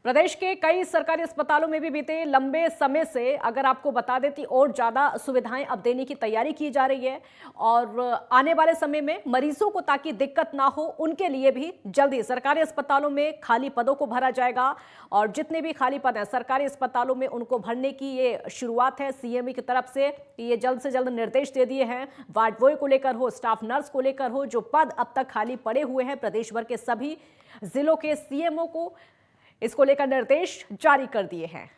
प्रदेश के कई सरकारी अस्पतालों में भी बीते लंबे समय से अगर आपको बता देती और ज्यादा सुविधाएं अब देने की तैयारी की जा रही है और आने वाले समय में मरीजों को ताकि दिक्कत ना हो उनके लिए भी जल्दी सरकारी अस्पतालों में खाली पदों को भरा जाएगा। और जितने भी खाली पद हैं सरकारी अस्पतालों में उनको भरने की ये शुरुआत है सीएमई की तरफ से। ये जल्द से जल्द निर्देश दे दिए हैं, वार्ड बॉय को लेकर हो, स्टाफ नर्स को लेकर हो, जो पद अब तक खाली पड़े हुए हैं प्रदेश भर के सभी जिलों के सीएमओ को इसको लेकर निर्देश जारी कर दिए हैं।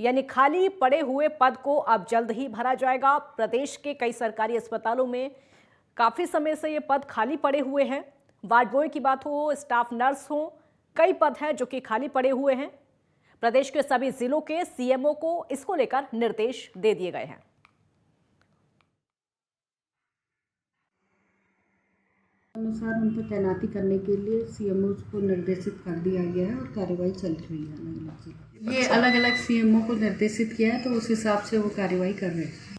यानी खाली पड़े हुए पद को अब जल्द ही भरा जाएगा। प्रदेश के कई सरकारी अस्पतालों में काफी समय से ये पद खाली पड़े हुए हैं। वार्ड बॉय की बात हो, स्टाफ नर्स हो, कई पद हैं जो कि खाली पड़े हुए हैं। प्रदेश के सभी जिलों के सीएमओ को इसको लेकर निर्देश दे दिए गए हैं। अनुसार उन पर तैनाती करने के लिए सीएमओ को निर्देशित कर दिया गया है और कार्रवाई चल रही है अलग अलग जिलों। ये अलग अलग सीएमओ को निर्देशित किया है तो उस हिसाब से वो कार्रवाई कर रहे हैं।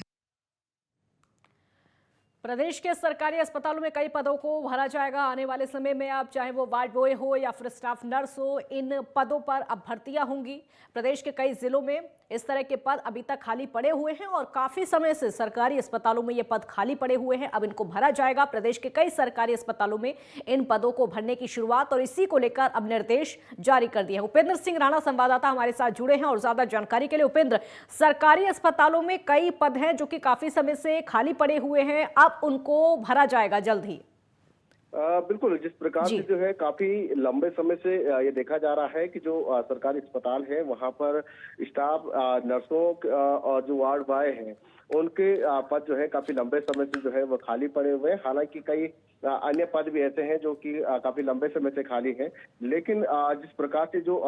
प्रदेश के सरकारी अस्पतालों में कई पदों को भरा जाएगा आने वाले समय में। अब चाहे वो वार्ड बॉय हो या फिर स्टाफ नर्स हो, इन पदों पर अब भर्तियां होंगी। प्रदेश के कई जिलों में इस तरह के पद अभी तक खाली पड़े हुए हैं और काफी समय से सरकारी अस्पतालों में ये पद खाली पड़े हुए हैं। अब इनको भरा जाएगा। प्रदेश के कई सरकारी अस्पतालों में इन पदों को भरने की शुरुआत और इसी को लेकर अब निर्देश जारी कर दिए हैं। उपेंद्र सिंह राणा संवाददाता हमारे साथ जुड़े हैं और ज्यादा जानकारी के लिए उपेंद्र, सरकारी अस्पतालों में कई पद हैं जो कि काफी समय से खाली पड़े हुए हैं, अब उनको भरा जाएगा जल्द ही। बिल्कुल, जिस प्रकार से जो है काफी लंबे समय से ये देखा जा रहा है कि जो सरकारी अस्पताल है वहां पर स्टाफ नर्सों और जो वार्ड बॉय हैं उनके पद जो है काफी लंबे समय से जो है वो खाली पड़े हुए हैं। हालांकि कई अन्य पद भी ऐसे हैं जो कि काफी लंबे समय से खाली हैं, लेकिन जिस प्रकार से जो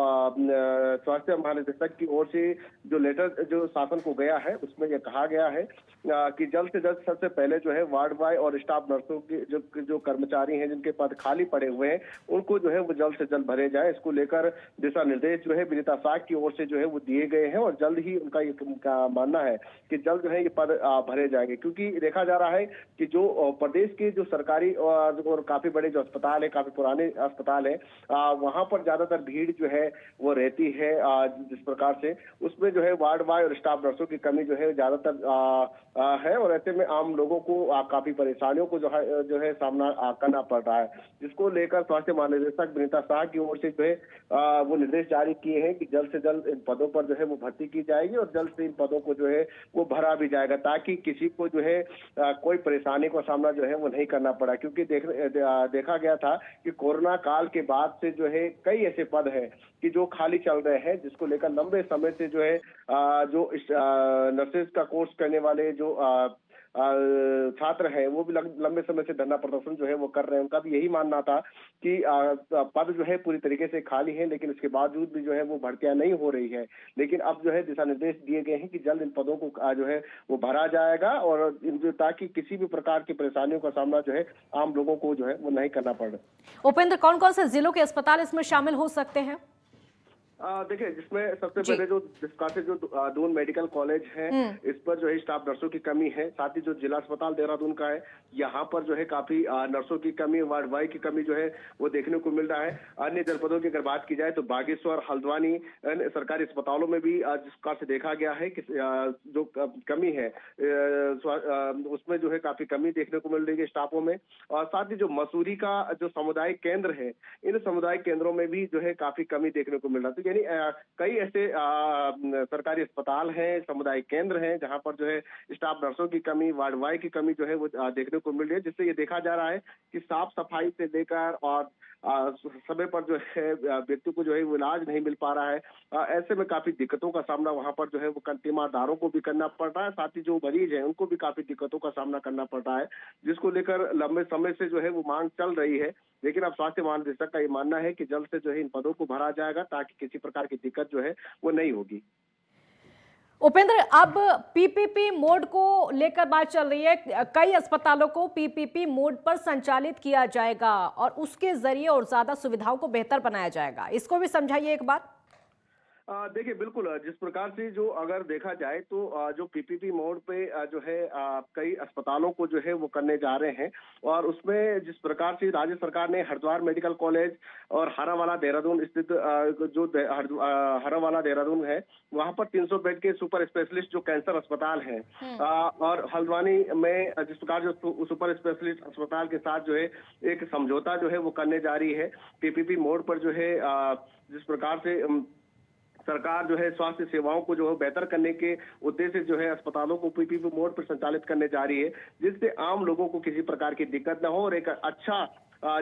स्वास्थ्य महानिदेशक की ओर से जो लेटर जो शासन को गया है उसमें यह कहा गया है कि जल्द से जल्द सबसे पहले जो है वार्ड बॉय और स्टाफ नर्सों के जो कर्मचारी हैं जिनके पद खाली पड़े हुए हैं उनको जो है वो जल्द से जल्द भरे जाए। इसको लेकर दिशा निर्देश जो है विनीता साग की ओर से जो है वो दिए गए हैं और जल्द ही उनका मानना है कि जल्द जो है ये पद भरे जाएंगे, क्योंकि देखा जा रहा है कि जो प्रदेश के जो सरकारी और काफी बड़े जो अस्पताल है, काफी पुराने अस्पताल है, वहां पर ज्यादातर भीड़ जो है वो रहती है। जिस प्रकार से उसमें जो है वार्ड बॉय और स्टाफ नर्सों की कमी जो है ज्यादातर है और ऐसे में आम लोगों को काफी परेशानियों को जो है सामना करना पड़ रहा है, जिसको लेकर स्वास्थ्य महानिदेशक विनीता शाह की ओर से जो है वो निर्देश जारी किए हैं कि जल्द से जल्द इन पदों पर जो है वो भर्ती की जाएगी और जल्द से इन पदों को जो है वो भरा भी जाएगा ताकि किसी को जो है कोई परेशानी का सामना जो है वो नहीं करना पड़ा। क्योंकि देखा गया था कि कोरोना काल के बाद से जो है कई ऐसे पद हैं कि जो खाली चल रहे हैं, जिसको लेकर लंबे समय से जो है जो नर्सेज का कोर्स करने वाले जो छात्र हैं वो भी लंबे समय से धरना प्रदर्शन जो है वो कर रहे हैं। उनका भी यही मानना था कि पद जो है पूरी तरीके से खाली है, लेकिन इसके बावजूद भी जो है वो भर्तियां नहीं हो रही है। लेकिन अब जो है दिशा निर्देश दिए गए हैं कि जल्द इन पदों को जो है वो भरा जाएगा और ताकि किसी भी प्रकार की परेशानियों का सामना जो है आम लोगों को जो है वो नहीं करना पड़े। उपेंद्र, कौन कौन से जिलों के अस्पताल इसमें शामिल हो सकते हैं? देखिए, जिसमें सबसे पहले जो जिसका से जो दून मेडिकल कॉलेज है इस पर जो है स्टाफ नर्सों की कमी है। साथ ही जो जिला अस्पताल देहरादून का है यहाँ पर जो है काफी नर्सों की कमी, वार्ड बॉय की कमी जो है वो देखने को मिल रहा है। अन्य जनपदों की अगर बात की जाए तो बागेश्वर, हल्द्वानी सरकारी अस्पतालों में भी जिस प्रकार से देखा गया है कि जो कमी है उसमें जो है काफी कमी देखने को मिल रही है स्टाफों में। और साथ ही जो मसूरी का जो सामुदायिक केंद्र है, इन सामुदायिक केंद्रों में भी जो है काफी कमी देखने को मिल रहा है। यानी कई ऐसे सरकारी अस्पताल हैं, सामुदायिक केंद्र हैं जहां पर जो है स्टाफ नर्सों की कमी, वार्ड बॉय की कमी जो है वो देखने को मिल रही है, जिससे ये देखा जा रहा है कि साफ सफाई से लेकर और समय पर जो है व्यक्ति को जो है वो इलाज नहीं मिल पा रहा है। ऐसे में काफी दिक्कतों का सामना वहां पर जो है वो तीमारदारों को भी करना पड़ रहा है। साथ ही जो मरीज है उनको भी काफी दिक्कतों का सामना करना पड़ रहा है, जिसको लेकर लंबे समय से जो है वो मांग चल रही है। लेकिन अब स्वास्थ्य महानिदेशक का ये मानना है कि जल्द से जो है इन पदों को भरा जाएगा ताकि किसी प्रकार की दिक्कत जो है वो नहीं होगी। उपेंद्र, अब पीपीपी मोड को लेकर बात चल रही है। कई अस्पतालों को पीपीपी मोड पर संचालित किया जाएगा और उसके जरिए और ज्यादा सुविधाओं को बेहतर बनाया जाएगा। इसको भी समझाइए एक बार। देखिए बिल्कुल, जिस प्रकार से जो अगर देखा जाए तो जो पीपीपी मोड पे जो है कई अस्पतालों को जो है वो करने जा रहे हैं, और उसमें जिस प्रकार से राज्य सरकार ने हरिद्वार मेडिकल कॉलेज और हरावाला देहरादून स्थित हरावाला देहरादून है, वहां पर 300 बेड के सुपर स्पेशलिस्ट जो कैंसर अस्पताल है, और हल्द्वानी में जिस प्रकार जो सुपर स्पेशलिस्ट अस्पताल के साथ जो है एक समझौता जो है वो करने जा रही है पीपीपी मोड पर, जो है जिस प्रकार से सरकार जो है स्वास्थ्य सेवाओं को जो है बेहतर करने के उद्देश्य जो है अस्पतालों को पीपीपी मोड पर संचालित करने जा रही है, जिससे आम लोगों को किसी प्रकार की दिक्कत न हो और एक अच्छा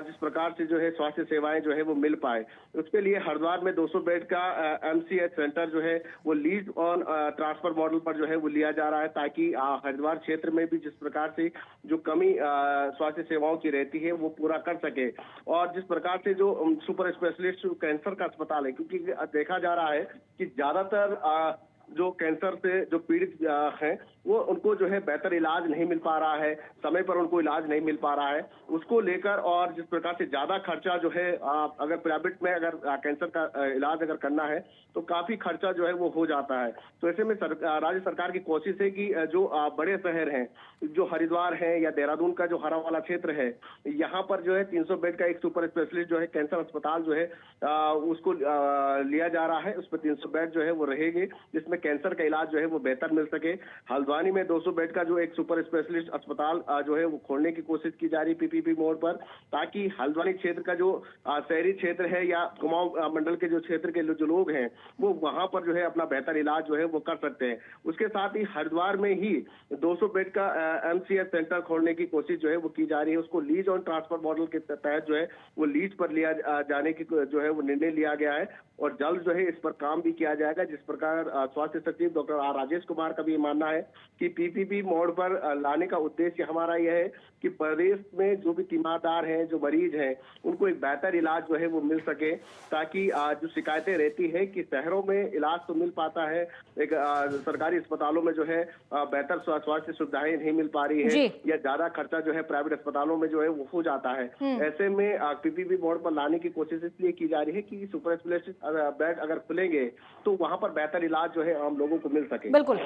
जिस प्रकार से जो है स्वास्थ्य सेवाएं जो है वो मिल पाए। उसके लिए हरिद्वार में 200 बेड का एमसीएच सेंटर जो है वो लीज ऑन ट्रांसफर मॉडल पर जो है वो लिया जा रहा है, ताकि हरिद्वार क्षेत्र में भी जिस प्रकार से जो कमी स्वास्थ्य सेवाओं की रहती है वो पूरा कर सके। और जिस प्रकार से जो सुपर स्पेशलिस्ट कैंसर का अस्पताल है, क्योंकि देखा जा रहा है कि ज्यादातर जो कैंसर से जो पीड़ित हैं वो उनको जो है बेहतर इलाज नहीं मिल पा रहा है, समय पर उनको इलाज नहीं मिल पा रहा है, उसको लेकर और जिस प्रकार से ज्यादा खर्चा जो है अगर प्राइवेट में अगर कैंसर का इलाज अगर करना है तो काफी खर्चा जो है वो हो जाता है। तो ऐसे में राज्य सरकार की कोशिश है कि जो बड़े शहर हैं, जो हरिद्वार है या देहरादून का जो हरा वाला क्षेत्र है, यहाँ पर जो है 300 बेड का एक सुपर स्पेशलिस्ट जो है कैंसर अस्पताल जो है उसको लिया जा रहा है। उस पर 300 बेड जो है वो रहेंगे, जिसमें कैंसर का इलाज जो है वो बेहतर मिल सके। हल्द्वानी में 200 बेड का जो एक सुपर स्पेशलिस्ट अस्पताल जो है वो खोलने की कोशिश की जा रही है पीपीपी मोड पर, ताकि हल्द्वानी क्षेत्र का जो शहरी क्षेत्र है या कुमाऊं मंडल के जो क्षेत्र के जो लोग हैं वो वहां पर जो है अपना बेहतर इलाज जो है वो कर सकते हैं। उसके साथ ही हरिद्वार में ही 200 बेड का एमसीएच सेंटर खोलने की कोशिश जो है वो की जा रही है। उसको लीज ऑन ट्रांसफर मॉडल के तहत जो है वो लीज पर लिया जाने की जो है वो निर्णय लिया गया है, और जल्द जो है इस पर काम भी किया जाएगा। जिस प्रकार स्वास्थ्य सचिव डॉक्टर आर राजेश कुमार का भी ये मानना है कि पीपीपी मोड पर लाने का उद्देश्य हमारा यह है कि प्रदेश में जो भी तीमारदार हैं, जो मरीज हैं, उनको एक बेहतर इलाज जो है वो मिल सके, ताकि जो शिकायतें रहती है कि शहरों में इलाज तो मिल पाता है, एक सरकारी अस्पतालों में जो है बेहतर स्वास्थ्य सुविधाएं नहीं मिल पा रही है, या ज्यादा खर्चा जो है प्राइवेट अस्पतालों में जो है वो हो जाता है। ऐसे में पीपीपी मोड पर लाने की कोशिश इसलिए की जा रही है कि सुपर स्पेशलिस्ट बेड अगर खुलेंगे तो वहां पर बेहतर इलाज जो है आम लोगों को मिल सके। बिल्कुल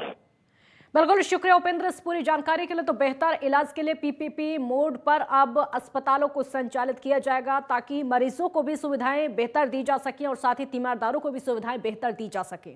बिल्कुल, शुक्रिया उपेंद्र इस पूरी जानकारी के लिए। तो बेहतर इलाज के लिए पीपीपी मोड पर अब अस्पतालों को संचालित किया जाएगा, ताकि मरीजों को भी सुविधाएं बेहतर दी जा सकें और साथ ही तीमारदारों को भी सुविधाएं बेहतर दी जा सके।